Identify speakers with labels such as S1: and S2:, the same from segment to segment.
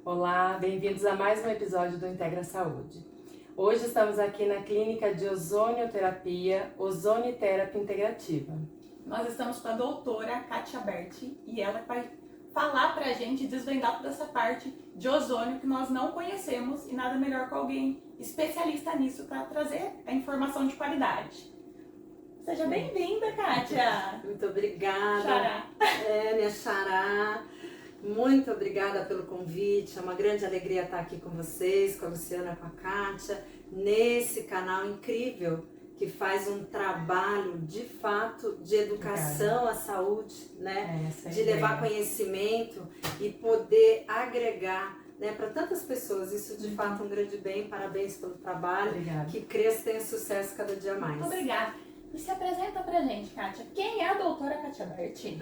S1: Olá, bem-vindos a mais um episódio do Integra Saúde. Hoje estamos aqui na clínica de ozonioterapia, Ozoniterapia Integrativa.
S2: Nós estamos com a doutora Kátia Berti e ela vai falar pra gente, desvendar toda essa parte de ozônio que nós não conhecemos e nada melhor que alguém especialista nisso para trazer a informação de qualidade. Seja bem-vinda, Kátia!
S3: Muito obrigada.
S2: Xará.
S3: Minha xará. Muito obrigada pelo convite. É uma grande alegria estar aqui com vocês, com a Luciana, com a Kátia, nesse canal incrível que faz um trabalho de fato de educação à saúde, né? De levar conhecimento e poder agregar, né, para tantas pessoas. Isso de fato é um grande bem. Parabéns pelo trabalho.
S1: Obrigada.
S3: Que cresça e tenha sucesso cada dia mais.
S2: Muito obrigada. E se apresenta pra gente, Kátia. Quem é a doutora Kátia Berti?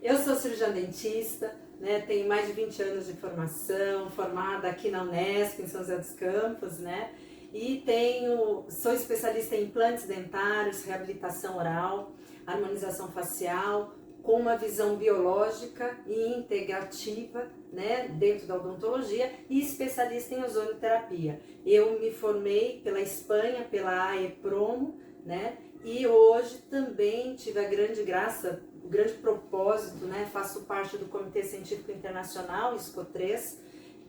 S3: Eu sou cirurgiã dentista, né? Tenho mais de 20 anos de formação, formada aqui na Unesp, em São José dos Campos, né? E sou especialista em implantes dentários, reabilitação oral, harmonização facial, com uma visão biológica e integrativa, né, dentro da odontologia, e especialista em ozonioterapia. Eu me formei pela Espanha, pela AEPROMO, né? E hoje também tive a grande graça, o grande propósito, né? Faço parte do Comitê Científico Internacional, ISCO3,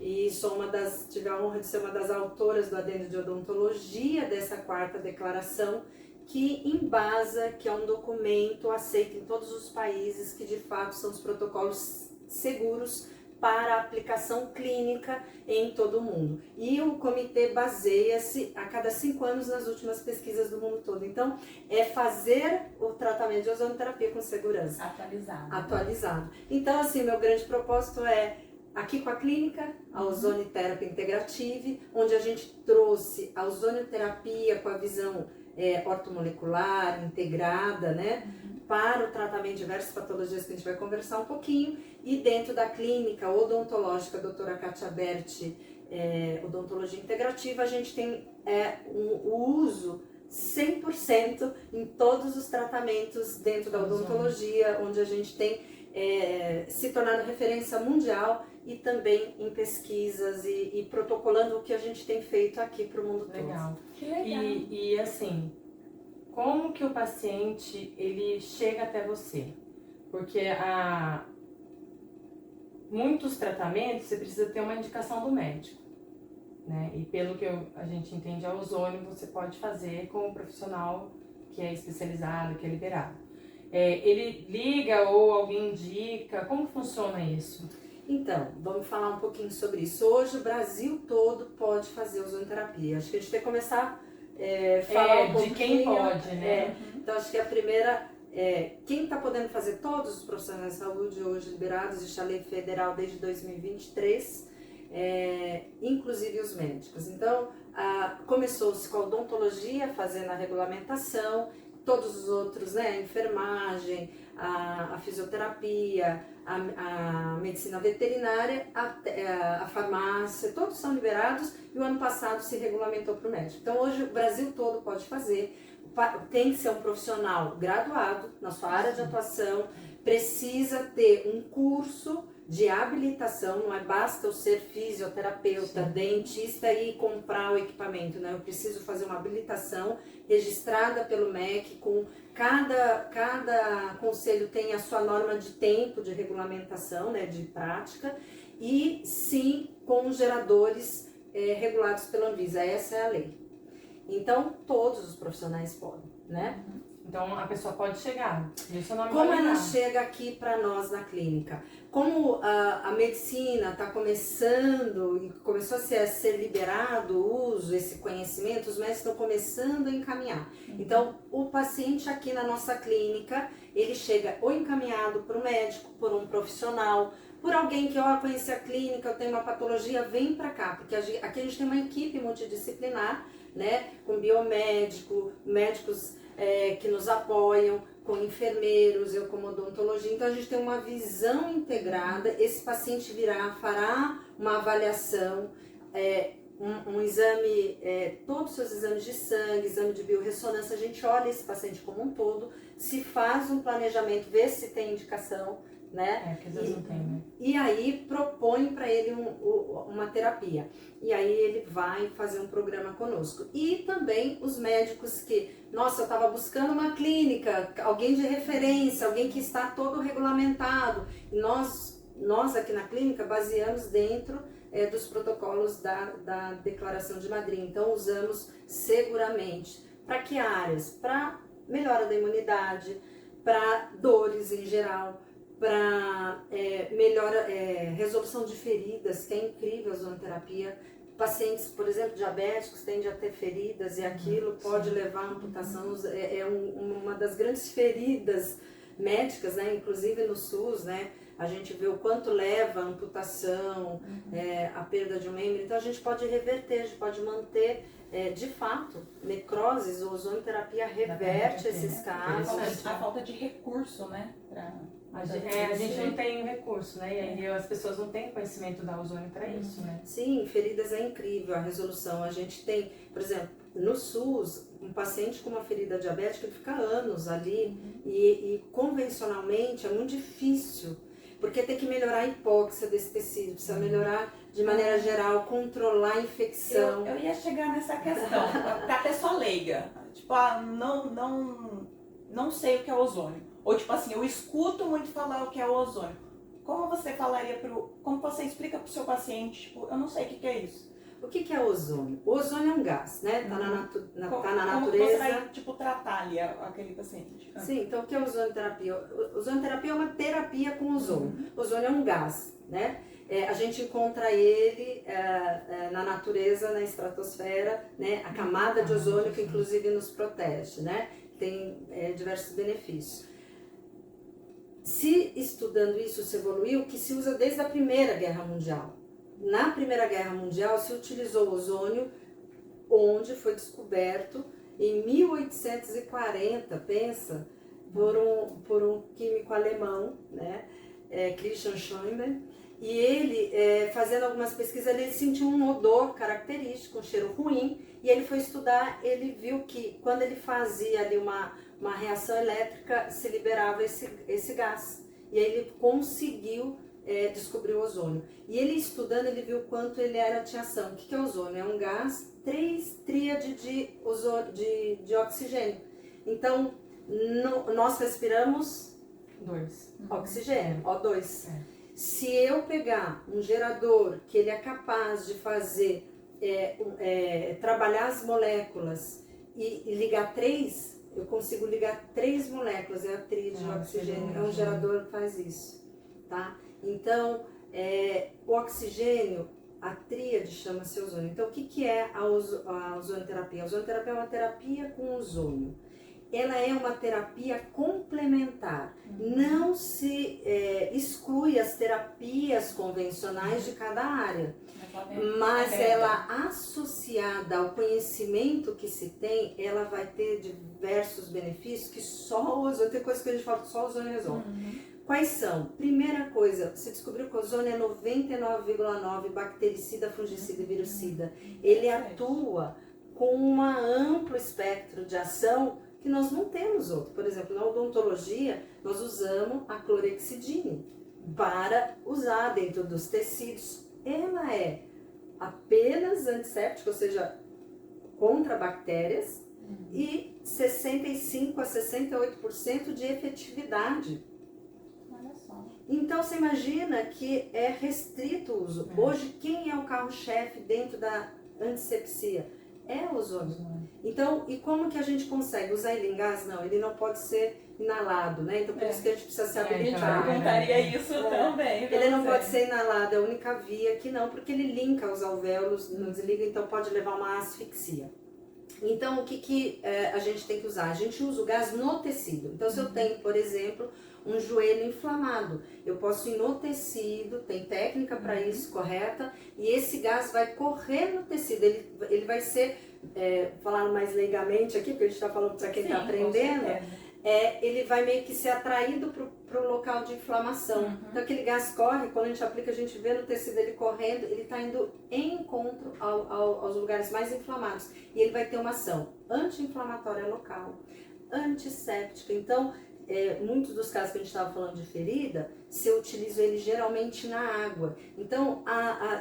S3: e tive a honra de ser uma das autoras do Adendo de Odontologia dessa 4ª declaração, que embasa, que é um documento aceito em todos os países, que de fato são os protocolos seguros para a aplicação clínica em todo o mundo. E o comitê baseia-se a cada 5 anos nas últimas pesquisas do mundo todo. Então, é fazer o tratamento de ozonioterapia com segurança. Atualizado. Então, assim, meu grande propósito é, aqui com a clínica, a Ozoniterapia Integrativa, onde a gente trouxe a ozonioterapia com a visão ortomolecular, integrada, né? Para o tratamento de diversas patologias que a gente vai conversar um pouquinho, e dentro da clínica odontológica doutora Kátia Berti, odontologia integrativa, a gente tem o uso 100% em todos os tratamentos dentro da odontologia, onde a gente tem se tornado referência mundial e também em pesquisas e protocolando o que a gente tem feito aqui para o mundo todo.
S1: Legal.
S2: Que legal.
S1: E assim, como que o paciente ele chega até você? Porque muitos tratamentos você precisa ter uma indicação do médico, né? E pelo que a gente entende, a ozônio você pode fazer com um profissional que é especializado, que é liberado. Ele liga ou alguém indica? Como funciona isso?
S3: Então, vamos falar um pouquinho sobre isso. Hoje o Brasil todo pode fazer ozonioterapia. Acho que a gente tem que começar a falar um pouquinho
S1: de quem pode, né?
S3: Então, acho que a primeira quem está podendo fazer, todos os profissionais de saúde hoje liberados, existe a lei federal desde 2023, inclusive os médicos. Então, começou-se com a odontologia, fazendo a regulamentação, todos os outros, né, a enfermagem, a fisioterapia, a medicina veterinária, a farmácia, todos são liberados, e o ano passado se regulamentou para o médico. Então hoje o Brasil todo pode fazer, tem que ser um profissional graduado na sua área de atuação, precisa ter um curso de habilitação, não é basta eu ser fisioterapeuta, dentista e comprar o equipamento, né? Eu preciso fazer uma habilitação registrada pelo MEC, com cada conselho tem a sua norma de tempo de regulamentação, né, de prática, e sim com geradores regulados pela Anvisa. Essa é a lei. Então todos os profissionais podem, né?
S1: Então a pessoa pode chegar.
S3: Como ela chega aqui para nós na clínica? Como a medicina está começando e começou a ser liberado o uso, esse conhecimento, os médicos estão começando a encaminhar. Então o paciente aqui na nossa clínica, ele chega ou encaminhado para o médico, por um profissional, por alguém que, conhece a clínica, eu tenho uma patologia, vem para cá, porque aqui a gente tem uma equipe multidisciplinar, né, com biomédico, médicos que nos apoiam, com enfermeiros, eu como odontologia. Então a gente tem uma visão integrada. Esse paciente fará uma avaliação, um exame, todos os seus exames de sangue, exame de biorressonância, a gente olha esse paciente como um todo, se faz um planejamento, vê se tem indicação, né?
S1: que às vezes não tem, né?
S3: E aí propõe para ele uma terapia. E aí ele vai fazer um programa conosco. E também os médicos que, nossa, eu estava buscando uma clínica, alguém de referência, alguém que está todo regulamentado. E nós aqui na clínica baseamos dentro dos protocolos da Declaração de Madrid. Então usamos seguramente. Para que áreas? Para melhora da imunidade, para dores em geral, para resolução de feridas, que é incrível a ozonoterapia. Pacientes, por exemplo, diabéticos tendem a ter feridas e aquilo pode levar à amputação. Uma das grandes feridas médicas, né? Inclusive no SUS, né? A gente vê o quanto leva a amputação, a perda de um membro. Então a gente pode reverter, a gente pode manter, de fato, necroses, ou ozonoterapia reverte esses casos.
S2: A falta de recurso, né?
S1: A gente não tem recurso, né? E aí as pessoas não têm conhecimento da ozônio para isso, né?
S3: Sim, feridas é incrível a resolução. A gente tem, por exemplo, no SUS, um paciente com uma ferida diabética, ele fica anos ali e convencionalmente é muito difícil, porque tem que melhorar a hipóxia desse tecido, precisa melhorar de maneira geral, controlar a infecção.
S2: Eu ia chegar nessa questão, pra pessoa leiga, tipo, não sei o que é ozônio. Ou tipo assim, eu escuto muito falar o que é o ozônio. Como você como você explica pro seu paciente, tipo, eu não sei o que é isso?
S3: O que é ozônio? O ozônio é um gás, né? Tá na natureza.
S2: Como você vai, tipo, tratar ali aquele paciente?
S3: Sim, então o que é ozonoterapia? Ozonoterapia é uma terapia com ozônio. Ozônio é um gás, né? A gente encontra ele na natureza, na estratosfera, né? A camada de ozônio que inclusive nos protege, né? Tem diversos benefícios. Se estudando isso se evoluiu, que se usa desde a Primeira Guerra Mundial. Na Primeira Guerra Mundial se utilizou o ozônio, onde foi descoberto em 1840, pensa, por um químico alemão, né, Christian Schoenberg, e ele, fazendo algumas pesquisas, ele sentiu um odor característico, um cheiro ruim, e ele foi estudar, ele viu que quando ele fazia ali uma reação elétrica, se liberava esse gás, e aí ele conseguiu descobrir o ozônio. E ele estudando, ele viu quanto ele tinha ação. O que é ozônio? É um gás 3 tríades de oxigênio. Então, nós respiramos
S1: 2.
S3: oxigênio, O2. Se eu pegar um gerador que ele é capaz de fazer, trabalhar as moléculas e ligar 3, eu consigo ligar 3 moléculas, é a tríade de oxigênio, é um gerador que faz isso, tá? Então, o oxigênio, a tríade chama-se ozônio. Então, o que é a ozonoterapia? A ozonoterapia é uma terapia com ozônio. Ela é uma terapia complementar. Não se exclui as terapias convencionais de cada área. Mas ela, associada ao conhecimento que se tem, ela vai ter diversos benefícios que só o ozônio, tem coisas que a gente fala que só o ozônio resolve. Quais são? Primeira coisa, se descobriu que o ozônio é 99,9 bactericida, fungicida e virucida. Ele atua com um amplo espectro de ação que nós não temos outro. Por exemplo, na odontologia, nós usamos a clorexidine para usar dentro dos tecidos. Ela é apenas antisséptica, ou seja, contra bactérias, e 65 a 68% de efetividade.
S2: Olha só.
S3: Então, você imagina que é restrito o uso. Hoje, quem é o carro-chefe dentro da antisepsia? É o ozônio. Então, e como que a gente consegue usar ele em gás? Não, ele não pode ser inalado, né? Então, por isso que a gente precisa se habilitar.
S2: Eu perguntaria isso também.
S3: Ele não pode ser inalado, é a única via que não, porque ele linka os alvéolos, não desliga, então pode levar a uma asfixia. Então, o que a gente tem que usar? A gente usa o gás no tecido. Então, se eu tenho, por exemplo, um joelho inflamado, eu posso ir no tecido, tem técnica para isso correta, e esse gás vai correr no tecido, ele vai ser, falando mais leigamente aqui, porque a gente está falando para quem está aprendendo, ele vai meio que ser atraído para o local de inflamação. Então aquele gás corre, quando a gente aplica, a gente vê no tecido ele correndo, ele está indo em encontro aos lugares mais inflamados. E ele vai ter uma ação anti-inflamatória local, antisséptica. Então, muitos dos casos que a gente estava falando de ferida, se eu utilizo ele geralmente na água. Então,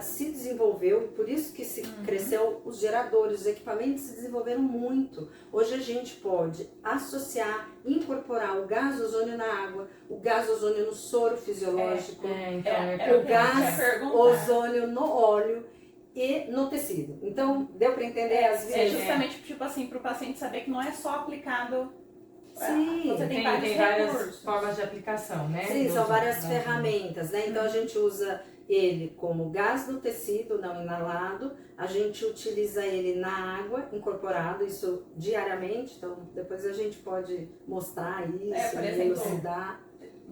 S3: se desenvolveu, e por isso que se cresceu os geradores, os equipamentos se desenvolveram muito. Hoje a gente pode associar, incorporar o gás ozônio na água, o gás ozônio no soro fisiológico, o gás ozônio no óleo e no tecido. Então, deu para entender as vezes?
S2: É justamente tipo assim, para o paciente saber que não é só aplicado.
S3: Sim,
S2: você tem
S1: várias
S2: recursos.
S1: formas de aplicação, né?
S3: Sim, são várias ferramentas, né? Então a gente usa ele como gás no tecido não inalado, a gente utiliza ele na água incorporado, isso diariamente, então depois a gente pode mostrar isso,
S2: por exemplo,
S3: elucidar.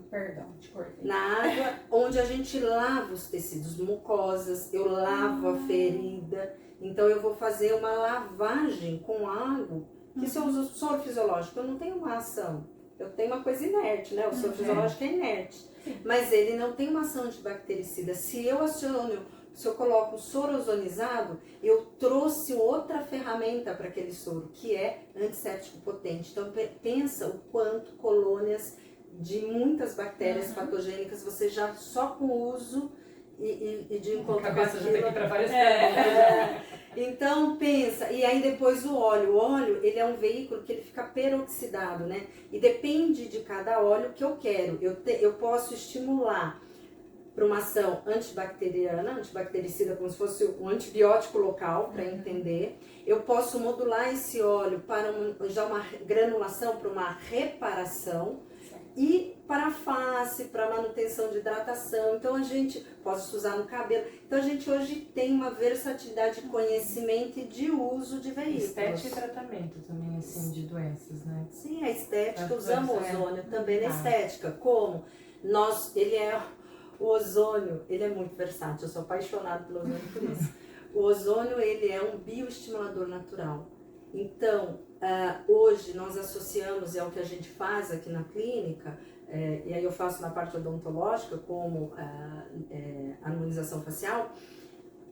S2: Perdão, te cortei.
S3: Na água, onde a gente lava os tecidos, mucosas, eu lavo a ferida, então eu vou fazer uma lavagem com água. Que se eu uso soro fisiológico, eu não tenho uma ação. Eu tenho uma coisa inerte, né? O soro fisiológico é inerte.
S2: Sim.
S3: Mas ele não tem uma ação antibactericida. Se eu coloco o soro ozonizado, eu trouxe outra ferramenta para aquele soro, que é antisséptico potente. Então, pensa o quanto colônias de muitas bactérias patogênicas você já só com o uso e de encontro com
S1: A cabeça já
S3: aquilo.
S1: tem para várias perguntas.
S3: Então pensa, e aí depois o óleo, ele é um veículo que ele fica peroxidado, né? E depende de cada óleo que eu quero. Eu posso estimular para uma ação antibacteriana, antibactericida, como se fosse um antibiótico local, para entender. Eu posso modular esse óleo para uma granulação, para uma reparação. E para a face, para manutenção de hidratação. Então a gente pode usar no cabelo. Então a gente hoje tem uma versatilidade de conhecimento e de uso de veículos.
S1: Estética e tratamento também, assim, de doenças, né?
S3: Sim, a estética,
S1: As
S3: usamos
S1: coisas,
S3: ozônio também na estética. Como? O ozônio, ele é muito versátil, eu sou apaixonada pelo ozônio por isso. O ozônio, ele é um bioestimulador natural. Então, hoje nós associamos, é o que a gente faz aqui na clínica, e aí eu faço na parte odontológica, como harmonização facial,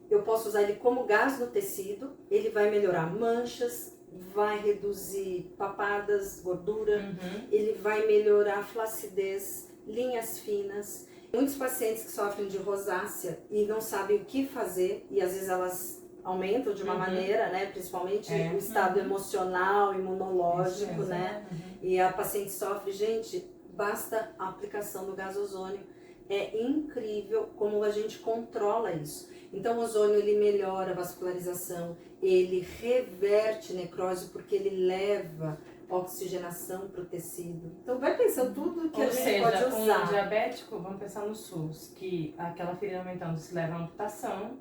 S3: eu posso usar ele como gás no tecido, ele vai melhorar manchas, vai reduzir papadas, gordura, ele vai melhorar flacidez, linhas finas. Muitos pacientes que sofrem de rosácea e não sabem o que fazer, e às vezes elas aumentam de uma maneira, né? Principalmente o estado emocional, imunológico, né? E a paciente sofre, gente, basta a aplicação do gás ozônio. É incrível como a gente controla isso. Então o ozônio, ele melhora a vascularização, ele reverte necrose porque ele leva oxigenação para o tecido. Então vai pensando tudo que a gente pode usar.
S1: Um diabético, vamos pensar no SUS, que aquela ferida aumentando se leva a amputação,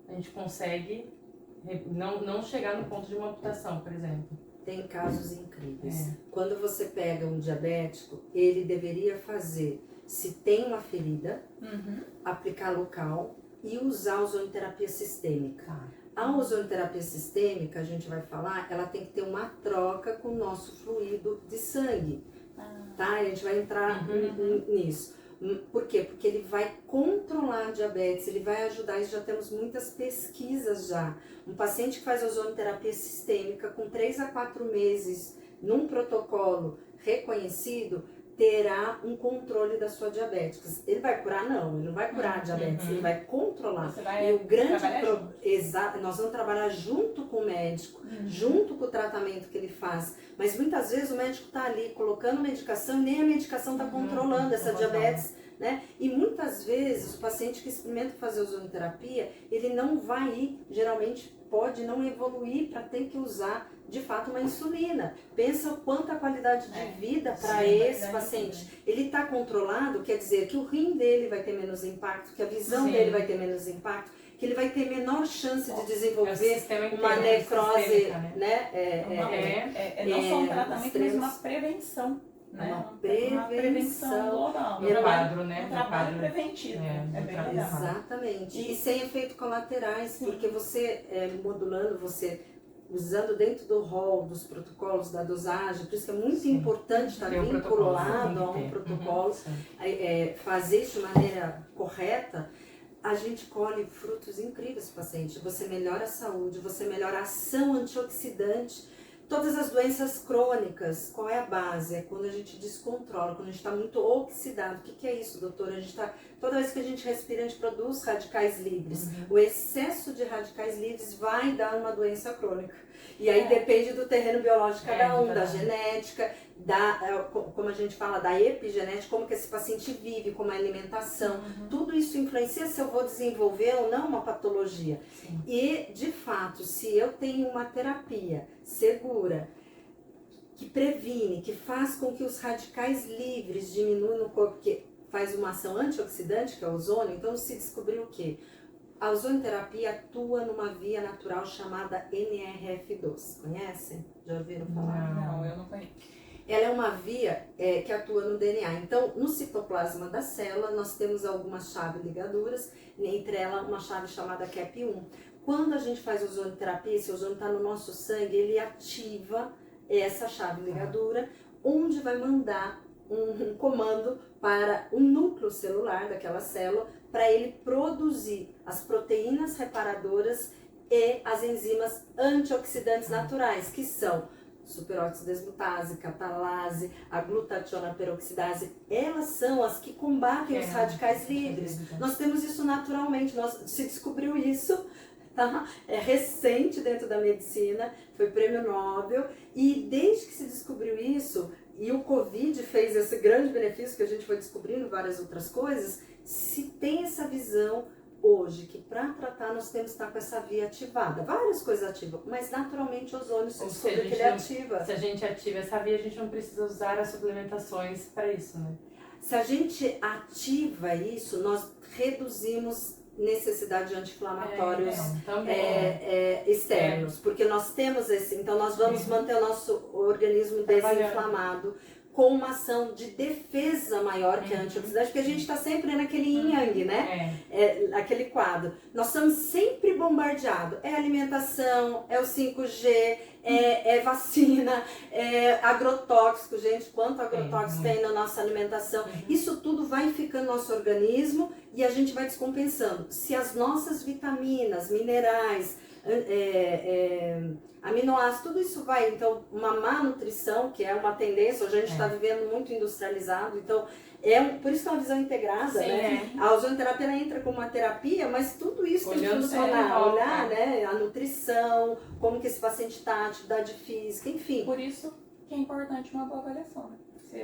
S1: a gente consegue não chegar no ponto de uma amputação, por exemplo.
S3: Tem casos incríveis. Quando você pega um diabético, ele deveria fazer, se tem uma ferida, aplicar local e usar a ozonoterapia sistêmica. A ozonoterapia sistêmica, a gente vai falar, ela tem que ter uma troca com o nosso fluido de sangue. Tá? A gente vai entrar nisso. Por quê? Porque ele vai controlar a diabetes, ele vai ajudar, e já temos muitas pesquisas já. Um paciente que faz ozonoterapia sistêmica com 3 a 4 meses num protocolo reconhecido, terá um controle da sua diabetes. Ele vai curar? Não, ele não vai curar a diabetes, ele vai controlar.
S2: Você vai
S3: e o grande
S2: exato,
S3: nós vamos trabalhar junto com o médico, junto com o tratamento que ele faz. Mas muitas vezes o médico está ali colocando medicação e nem a medicação está controlando essa diabetes, né? E muitas vezes o paciente que experimenta fazer ozonoterapia, ele não vai ir, geralmente pode não evoluir para ter que usar de fato uma insulina. Pensa o quanto a qualidade de vida para esse paciente. Ele está controlado, quer dizer que o rim dele vai ter menos impacto, que a visão dele vai ter menos impacto, que ele vai ter menor chance de desenvolver uma necrose, né?
S2: Não só um tratamento, mas uma prevenção. Né?
S3: Uma prevenção
S2: global.
S1: No quadro, né?
S2: Um trabalho preventivo.
S1: É
S2: bem
S1: legal.
S2: legal.
S3: Exatamente. E sem efeitos colaterais, porque você modulando, você usando dentro do rol dos protocolos da dosagem, por isso que é muito importante estar vinculado a um protocolo, fazer isso de maneira correta, a gente colhe frutos incríveis para o paciente. Você melhora a saúde, você melhora a ação antioxidante, Todas as doenças crônicas, qual é a base? É quando a gente descontrola, quando a gente está muito oxidado. O que é isso, doutora? A gente tá, toda vez que a gente respira, a gente produz radicais livres. O excesso de radicais livres vai dar uma doença crônica. E aí depende do terreno biológico de cada um, da genética, como a gente fala, da epigenética, como que esse paciente vive, como a alimentação. Tudo isso influencia se eu vou desenvolver ou não uma patologia.
S1: Sim.
S3: E, de fato, se eu tenho uma terapia segura, que previne, que faz com que os radicais livres diminuam no corpo, que faz uma ação antioxidante, que é o ozônio, então se descobriu o quê? A ozonioterapia atua numa via natural chamada NRF2. Conhecem? Já ouviram falar?
S2: Não, eu não conheço.
S3: Ela é uma via que atua no DNA. Então, no citoplasma da célula, nós temos algumas chaves ligaduras, entre elas uma chave chamada CAP1. Quando a gente faz ozonioterapia, esse ozônio está no nosso sangue, ele ativa essa chave ligadura, onde vai mandar um comando para o núcleo celular daquela célula, para ele produzir as proteínas reparadoras e as enzimas antioxidantes naturais, que são superóxido desglutase, catalase, a glutationa peroxidase. Elas são as que combatem os radicais livres. Nós temos isso naturalmente, se descobriu isso, tá? É recente dentro da medicina, foi prêmio Nobel, e desde que se descobriu isso, e o Covid fez esse grande benefício, que a gente foi descobrindo várias outras coisas, se tem essa visão hoje, que para tratar nós temos que estar com essa via ativada, várias coisas ativas, mas naturalmente o ozônio se descobriu que ele ativa.
S1: Se a gente ativa essa via, a gente não precisa usar as suplementações para isso, né?
S3: Se a gente ativa isso, nós reduzimos necessidade de anti-inflamatórios externos, porque nós temos então nós vamos manter o nosso organismo desinflamado, com uma ação de defesa maior que a antioxidante, porque a gente está sempre naquele yin yang, né? Aquele quadro. Nós estamos sempre bombardeados. É alimentação, é o 5G, é vacina, é agrotóxico. Gente, quanto agrotóxico tem na nossa alimentação. Isso tudo vai ficando no nosso organismo e a gente vai descompensando. Se as nossas vitaminas, minerais, aminoácidos, tudo isso vai, então, uma má nutrição, que é uma tendência, hoje a gente está vivendo muito industrializado, então, por isso que é uma visão integrada, né? A ozonioterapia ela entra como uma terapia, mas tudo isso tem que funcionar, olhar, né? A nutrição, como que esse paciente está, atividade física, enfim.
S2: Por isso que é importante uma boa avaliação, né?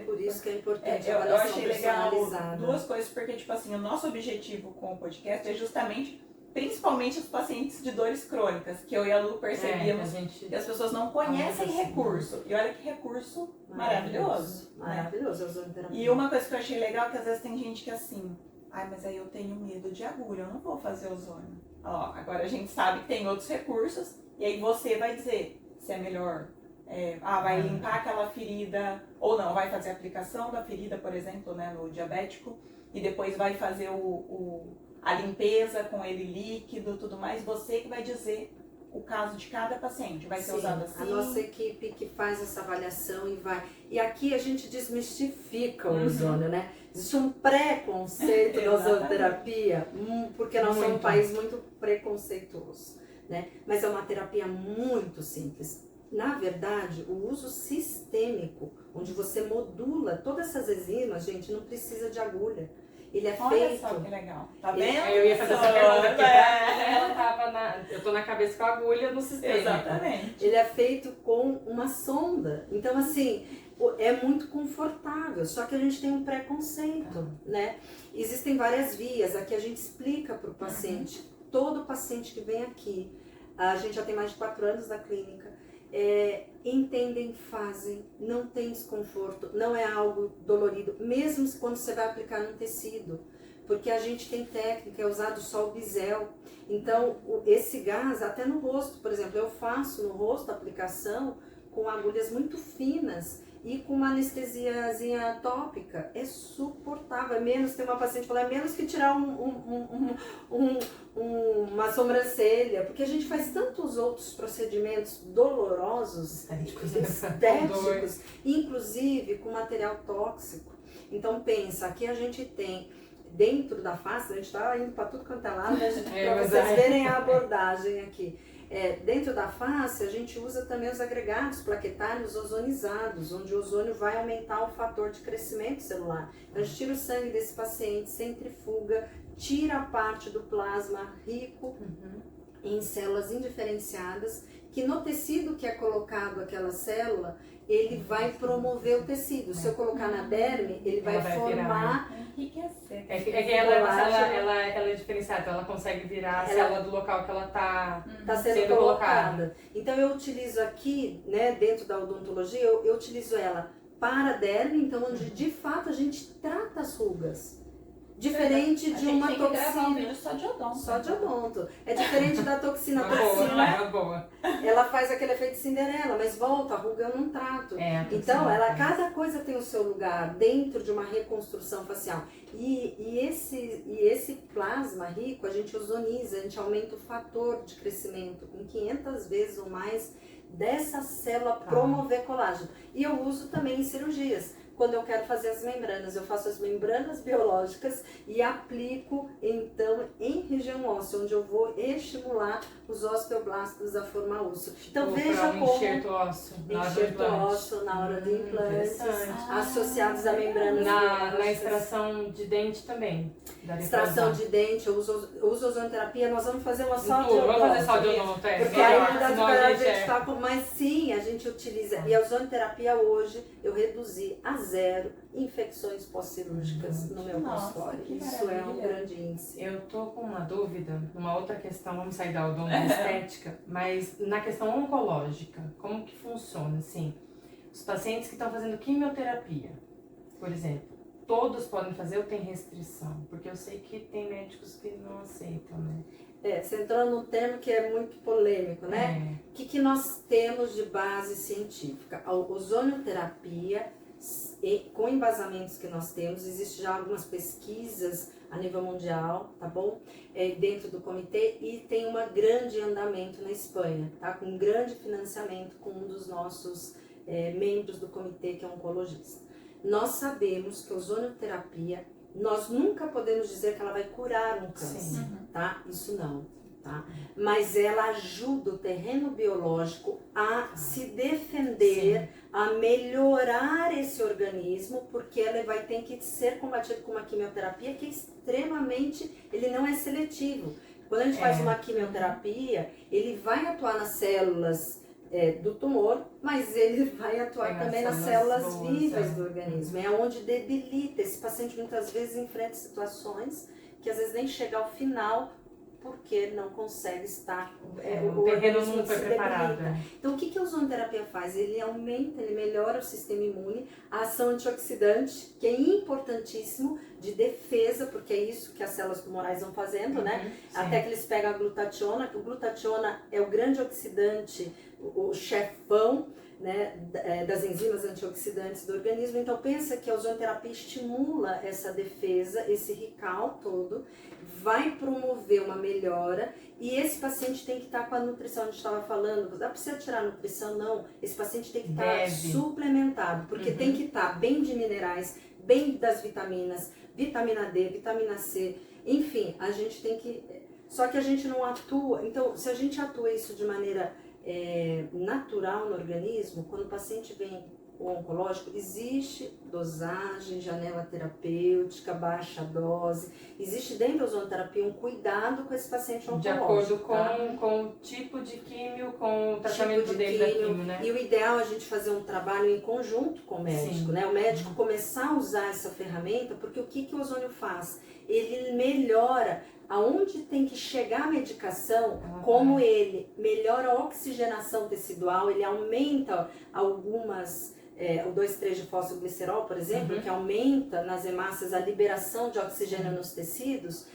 S3: Por isso que é importante a
S2: eu
S3: avaliação
S2: achei legal
S3: personalizada.
S2: duas coisas, porque, tipo assim, o nosso objetivo com o podcast é justamente, principalmente os pacientes de dores crônicas, que eu e a Lu percebíamos que as pessoas não conhecem recurso. E olha que recurso maravilhoso.
S3: Maravilhoso, a ozonioterapia.
S2: E uma coisa que eu achei legal é que às vezes tem gente que assim, mas aí eu tenho medo de agulha, eu não vou fazer ozônio. Ó, agora a gente sabe que tem outros recursos, e aí você vai dizer se é melhor. Vai limpar aquela ferida, ou não, vai fazer a aplicação da ferida, por exemplo, né, no diabético, e depois vai fazer a limpeza com ele líquido, tudo mais. Você que vai dizer o caso de cada paciente, vai ser usado assim.
S3: A nossa equipe que faz essa avaliação e vai. E aqui a gente desmistifica o ozônio, né? Existe um preconceito da ozonioterapia, porque nós somos um país muito preconceituoso, né? Mas é uma terapia muito simples. Na verdade, o uso sistêmico, onde você modula todas essas enzimas, gente, não precisa de agulha. Ele é feito.
S2: Olha só que legal. Tá vendo?
S1: Eu ia fazer essa pergunta aqui. Ela tava eu tô na cabeça com a agulha no sistema.
S2: Exatamente.
S3: Ele é feito com uma sonda. Então, assim, é muito confortável. Só que a gente tem um preconceito, né? Existem várias vias. Aqui a gente explica para o paciente. Todo paciente que vem aqui, a gente já tem mais de 4 anos na clínica. Entendem, fazem, não tem desconforto, não é algo dolorido, mesmo quando você vai aplicar no tecido, porque a gente tem técnica, é usado só o bisel. Então, esse gás, até no rosto, por exemplo, eu faço no rosto a aplicação com agulhas muito finas e com uma anestesiazinha tópica. É suportável, tem uma paciente que falou, é menos que tirar uma sobrancelha, porque a gente faz tantos outros procedimentos dolorosos, estéticos, inclusive com material tóxico. Então pensa, aqui a gente tem, dentro da face, a gente está indo para tudo quanto é lado, né? Para vocês verem a abordagem aqui. Dentro da face, a gente usa também os agregados plaquetários ozonizados, onde o ozônio vai aumentar o fator de crescimento celular. Então, a gente tira o sangue desse paciente, centrifuga, tira a parte do plasma rico em células indiferenciadas, que no tecido que é colocado aquela célula, ele vai promover o tecido. Se eu colocar na derme, ele vai formar...
S2: Enriquecer.
S1: É que ela é diferenciada, então ela consegue virar a célula do local que ela está
S3: sendo colocada. Então eu utilizo aqui, né, dentro da odontologia, eu utilizo ela para a derme, então onde de fato a gente trata as rugas. Diferente de uma toxina.
S2: Gravar um vídeo só de odonto.
S3: Só de odonto. É diferente da toxina.
S1: Uma
S3: toxina,
S1: boa.
S3: ela faz aquele efeito Cinderela, mas volta, a ruga eu não trato. Então, cada coisa tem o seu lugar dentro de uma reconstrução facial. E esse plasma rico, a gente ozoniza, a gente aumenta o fator de crescimento em 500 vezes ou mais dessa célula promover colágeno. E eu uso também em cirurgias. Quando eu quero fazer as membranas, eu faço as membranas biológicas e aplico, então, em região óssea, onde eu vou estimular os osteoblastos a formar osso. Então, veja como...
S1: enxerto ósseo
S3: na hora do implante, associados a membranas biológicas.
S1: Na extração de dente também.
S3: Extração de dente, eu uso ozonterapia, nós vamos fazer uma só de odonto.
S1: Vamos fazer só de odonto,
S3: porque aí não dá pra gente tá com... Mas sim, a gente utiliza. E a ozonoterapia hoje, eu reduzi a zero infecções pós-cirúrgicas no meu consultório. Isso é um grande índice.
S1: Eu tô com uma dúvida, numa outra questão, vamos sair da odonto estética, mas na questão oncológica, como que funciona, assim? Os pacientes que estão fazendo quimioterapia, por exemplo, todos podem fazer ou tem restrição? Porque eu sei que tem médicos que não aceitam, né?
S3: Você entrou num termo que é muito polêmico, né? O que nós temos de base científica? A ozonioterapia, com embasamentos que nós temos, existe já algumas pesquisas a nível mundial, tá bom? Dentro do comitê, e tem um grande andamento na Espanha, tá? Com um grande financiamento com um dos nossos membros do comitê, que é oncologista. Nós sabemos que a ozonioterapia, nós nunca podemos dizer que ela vai curar um câncer, tá? Isso não. Tá? Mas ela ajuda o terreno biológico a se defender, a melhorar esse organismo, porque ela vai ter que ser combatido com uma quimioterapia que é extremamente, ele não é seletivo. Quando a gente faz uma quimioterapia, ele vai atuar nas células do tumor, mas ele vai atuar também nas células vivas do organismo. É onde debilita. Esse paciente muitas vezes enfrenta situações que às vezes nem chega ao final, porque não consegue estar,
S1: o terreno não foi preparado.
S3: Então, o que a ozonoterapia faz? Ele aumenta, ele melhora o sistema imune, a ação antioxidante, que é importantíssimo, de defesa, porque é isso que as células tumorais vão fazendo, né? Até que eles pegam a glutationa, que o glutationa é o grande oxidante, o chefão, né, das enzimas antioxidantes do organismo. Então pensa que a ozonoterapia estimula essa defesa, esse recall todo, vai promover uma melhora, e esse paciente tem que estar com a nutrição. A gente estava falando, dá precisa tirar a nutrição? Não, esse paciente tem que estar suplementado, porque tem que estar bem de minerais, bem das vitaminas, vitamina D, vitamina C, enfim, a gente tem que... Só que a gente não atua, então se a gente atua isso de maneira natural no organismo, quando o paciente vem o oncológico, existe dosagem, janela terapêutica, baixa dose, existe dentro da ozonoterapia um cuidado com esse paciente oncológico.
S1: De acordo com o tipo de químio, com o tratamento dele da químio, né?
S3: E o ideal é a gente fazer um trabalho em conjunto com o médico, né? O médico começar a usar essa ferramenta, porque o que o ozônio faz? Ele melhora aonde tem que chegar a medicação, como ele melhora a oxigenação tecidual, ele aumenta algumas, o 2,3-difosfoglicerol, por exemplo, que aumenta nas hemácias a liberação de oxigênio nos tecidos,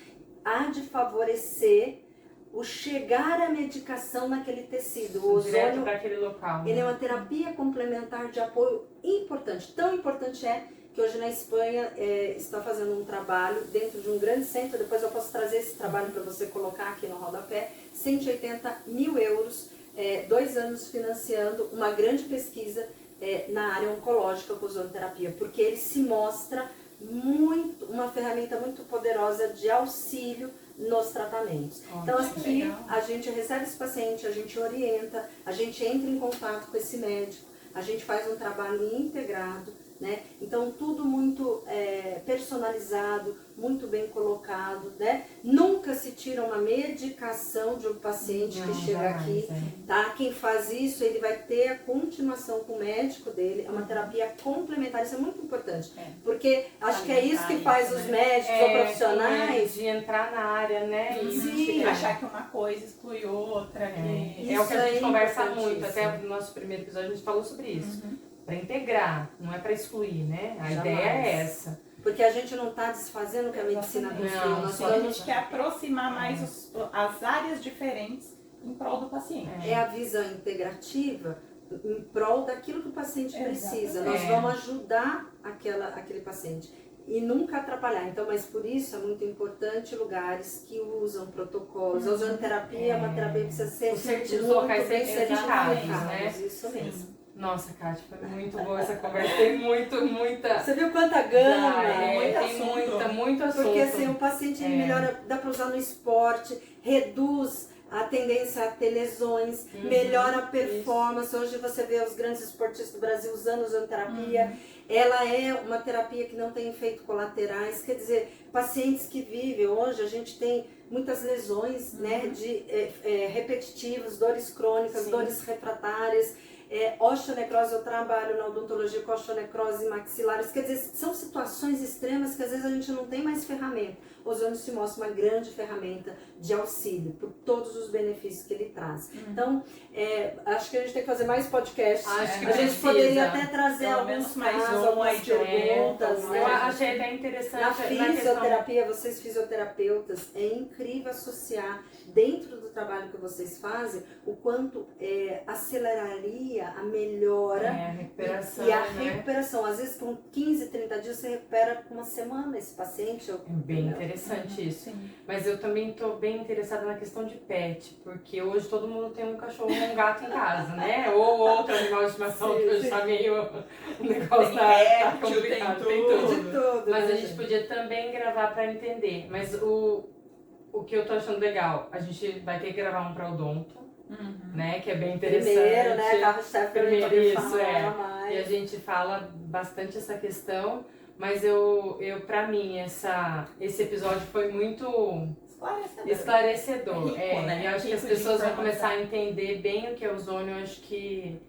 S3: há de favorecer o chegar à medicação naquele tecido. O ozônio,
S1: para aquele local,
S3: ele é uma terapia complementar de apoio importante, tão importante que hoje na Espanha está fazendo um trabalho dentro de um grande centro, depois eu posso trazer esse trabalho para você colocar aqui no rodapé, 180 mil euros, 2 anos financiando uma grande pesquisa na área oncológica com ozonoterapia, porque ele se mostra uma ferramenta muito poderosa de auxílio nos tratamentos. Então
S1: Ótimo.
S3: aqui
S2: Legal.
S3: a gente recebe esse paciente, a gente orienta, a gente entra em contato com esse médico, a gente faz um trabalho integrado, né? Então tudo muito personalizado, muito bem colocado, né? Nunca se tira uma medicação de um paciente
S1: Não,
S3: que chega
S1: jamais,
S3: aqui, tá? Quem faz isso, ele vai ter a continuação com o médico dele, é uma terapia complementar, isso é muito importante, porque acho que é isso que faz os médicos ou profissionais.
S1: De entrar na área, né? E
S3: Sim.
S2: Achar que uma coisa exclui outra.
S1: É o que a gente
S3: Isso é
S1: conversa muito,
S3: importantíssimo.
S1: até no nosso primeiro episódio a gente falou sobre isso. Para integrar, não é para excluir, né? A
S3: Jamais.
S1: ideia é essa.
S3: Porque a gente não está desfazendo o que a medicina
S2: Exatamente.
S3: construiu,
S1: Não,
S3: nós
S1: só
S2: A
S3: estamos.
S2: gente quer aproximar mais as áreas diferentes em prol do paciente.
S3: É a visão integrativa em prol daquilo que o paciente precisa. Nós
S1: É.
S3: vamos ajudar aquele paciente e nunca atrapalhar. Então, mas por isso é muito importante lugares que usam protocolos. A ozonoterapia é uma terapia que precisa ser
S1: Os
S3: muito
S1: locais
S3: bem
S1: certificados,
S3: certificados,
S1: né?
S3: Isso mesmo.
S1: Nossa, Kátia, foi muito boa essa conversa. Tem muita.
S3: Você viu quanta gama?
S2: muito
S1: tem
S2: assunto.
S1: muito assunto.
S3: Porque assim, o paciente ele melhora, dá para usar no esporte, reduz a tendência a ter lesões, melhora a performance. Hoje você vê os grandes esportistas do Brasil usando ozonoterapia. Ela é uma terapia que não tem efeitos colaterais, quer dizer, pacientes que vivem, hoje a gente tem muitas lesões, né, de repetitivas, dores crônicas,
S1: Sim.
S3: dores refratárias, osteonecrose. Eu trabalho na odontologia com osteonecrose maxilares, quer dizer, são situações extremas que às vezes a gente não tem mais ferramenta. O ozônio se mostra uma grande ferramenta de auxílio por todos os benefícios que ele traz. Então, acho que a gente tem que fazer mais podcasts.
S1: Acho que
S3: A gente
S1: precisa.
S3: poderia até trazer
S2: Pelo
S3: alguns
S2: menos mais
S3: casos,
S2: um
S3: algumas
S2: aí de
S3: perguntas.
S1: Eu
S3: né?
S1: achei até interessante
S3: Na
S1: questão.
S3: fisioterapia, vocês fisioterapeutas, é incrível associar dentro do trabalho que vocês fazem o quanto aceleraria a melhora
S1: A recuperação,
S3: e a
S1: né?
S3: recuperação. Às vezes, com 15, 30 dias, você recupera com uma semana esse paciente.
S1: É bem interessante isso. Mas eu também estou bem interessada na questão de pet, porque hoje todo mundo tem um cachorro ou um gato em casa, né? Ou outro animal de estimação, que hoje está meio... O negócio tá
S2: réptil,
S1: complicado,
S2: tem
S1: tem
S2: tudo.
S1: tudo.
S3: De tudo.
S1: Mas
S3: né,
S1: a gente podia também gravar para entender. Mas o que eu tô achando legal, a gente vai ter que gravar um para odonto, né? Que é bem interessante.
S3: Primeiro, né? Carro-chefe pra
S1: Primeiro,
S3: poder
S1: isso,
S3: falar mais.
S1: E a gente fala bastante essa questão, mas eu para mim, esse episódio foi muito esclarecedor.
S2: Rico, né?
S1: E eu acho que as
S2: Rico de
S1: pessoas vão
S2: informação.
S1: começar a entender bem o que é ozônio. Eu acho que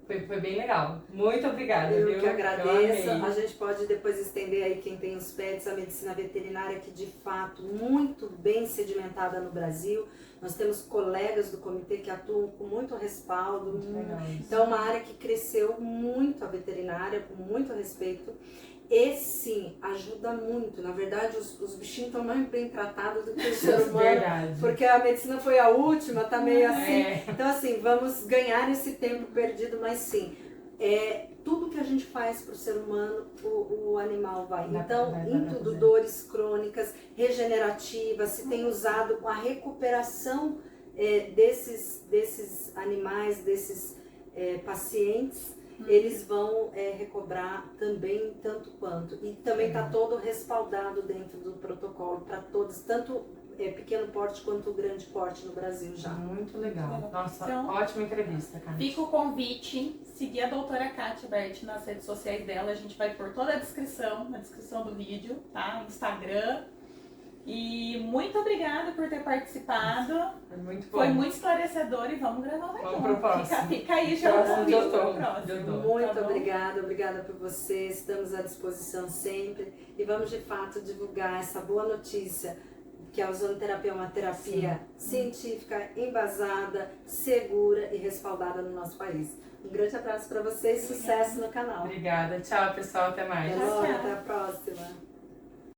S1: foi bem legal. Muito obrigada,
S3: Eu
S1: viu?
S3: que agradeço.
S1: Eu amei.
S3: A gente pode depois estender aí quem tem os pets, a medicina veterinária, que de fato muito bem sedimentada no Brasil. Nós temos colegas do comitê que atuam com muito respaldo.
S1: Legal isso.
S3: Então, é uma área que cresceu muito a veterinária, com muito respeito. E sim, ajuda muito. Na verdade, os bichinhos estão mais bem tratados do que o ser humano.
S1: Verdade.
S3: Porque a medicina foi a última, tá meio assim.
S1: É.
S3: Então, assim, vamos ganhar esse tempo perdido, mas sim, tudo que a gente faz para o ser humano, o animal vai. Então,
S1: Vai
S3: em tudo,
S1: fazer.
S3: dores crônicas, regenerativas, se tem usado com a recuperação desses animais, desses pacientes, eles vão recobrar também tanto quanto. E também está todo respaldado dentro do protocolo para todos, tanto pequeno porte quanto grande porte no Brasil já.
S1: Muito legal. Nossa,
S2: Então,
S1: ótima entrevista, cara.
S2: Fica o convite, seguir a doutora Kátia Berti nas redes sociais dela, a gente vai pôr toda a descrição, na descrição do vídeo, tá? Instagram. E muito obrigada por ter participado.
S1: Foi muito bom.
S2: Foi muito esclarecedor e vamos gravar mais
S1: Vamos
S2: um.
S1: pro próximo.
S2: Fica aí já o
S1: Próximo
S2: convite
S1: de
S2: pro
S1: outono.
S2: próximo.
S1: De outono.
S3: Muito
S2: Tá bom?
S3: obrigada por vocês, estamos à disposição sempre e vamos de fato divulgar essa boa notícia que a ozonoterapia é uma terapia científica, embasada, segura e respaldada no nosso país. Um grande abraço para vocês, sucesso no canal.
S1: Obrigada. Tchau, pessoal. Até mais.
S3: Até logo,
S2: Tchau.
S3: até a próxima.